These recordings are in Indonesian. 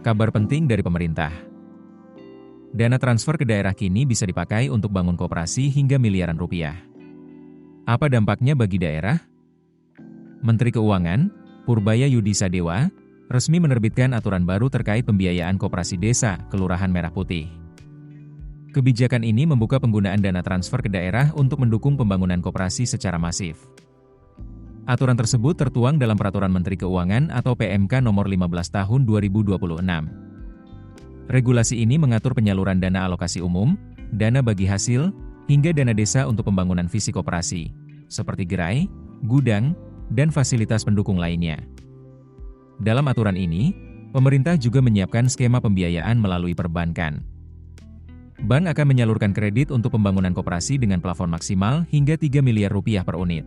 Kabar penting dari pemerintah. Dana transfer ke daerah kini bisa dipakai untuk bangun koperasi hingga miliaran rupiah. Apa dampaknya bagi daerah? Menteri Keuangan, Purbaya Yudisadewa, resmi menerbitkan aturan baru terkait pembiayaan koperasi desa, Kelurahan Merah Putih. Kebijakan ini membuka penggunaan dana transfer ke daerah untuk mendukung pembangunan koperasi secara masif. Aturan tersebut tertuang dalam Peraturan Menteri Keuangan atau PMK Nomor 15 Tahun 2026. Regulasi ini mengatur penyaluran dana alokasi umum, dana bagi hasil, hingga dana desa untuk pembangunan fisik koperasi, seperti gerai, gudang, dan fasilitas pendukung lainnya. Dalam aturan ini, pemerintah juga menyiapkan skema pembiayaan melalui perbankan. Bank akan menyalurkan kredit untuk pembangunan koperasi dengan plafon maksimal hingga 3 miliar rupiah per unit.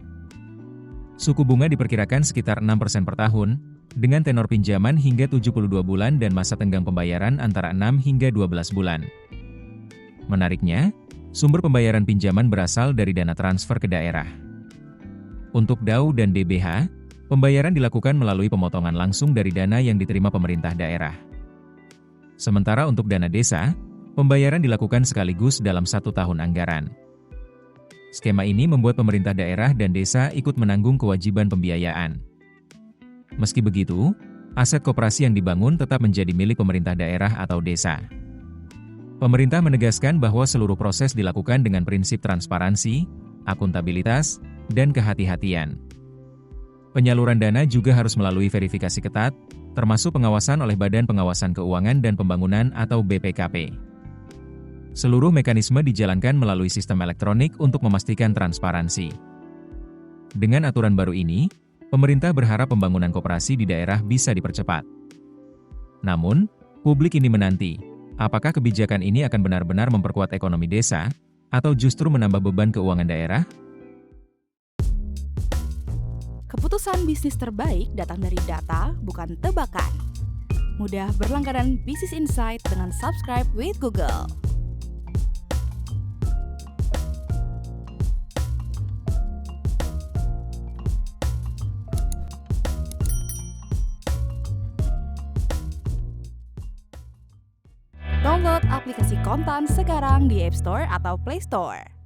Suku bunga diperkirakan sekitar 6% per tahun, dengan tenor pinjaman hingga 72 bulan dan masa tenggang pembayaran antara 6 hingga 12 bulan. Menariknya, sumber pembayaran pinjaman berasal dari dana transfer ke daerah. Untuk DAU dan DBH, pembayaran dilakukan melalui pemotongan langsung dari dana yang diterima pemerintah daerah. Sementara untuk dana desa, pembayaran dilakukan sekaligus dalam 1 tahun anggaran. Skema ini membuat pemerintah daerah dan desa ikut menanggung kewajiban pembiayaan. Meski begitu, aset koperasi yang dibangun tetap menjadi milik pemerintah daerah atau desa. Pemerintah menegaskan bahwa seluruh proses dilakukan dengan prinsip transparansi, akuntabilitas, dan kehati-hatian. Penyaluran dana juga harus melalui verifikasi ketat, termasuk pengawasan oleh Badan Pengawasan Keuangan dan Pembangunan atau BPKP. Seluruh mekanisme dijalankan melalui sistem elektronik untuk memastikan transparansi. Dengan aturan baru ini, pemerintah berharap pembangunan koperasi di daerah bisa dipercepat. Namun, publik ini menanti, apakah kebijakan ini akan benar-benar memperkuat ekonomi desa, atau justru menambah beban keuangan daerah? Keputusan bisnis terbaik datang dari data, bukan tebakan. Mudah berlangganan Business Insight dengan subscribe with Google. Download aplikasi Kontan sekarang di App Store atau Play Store.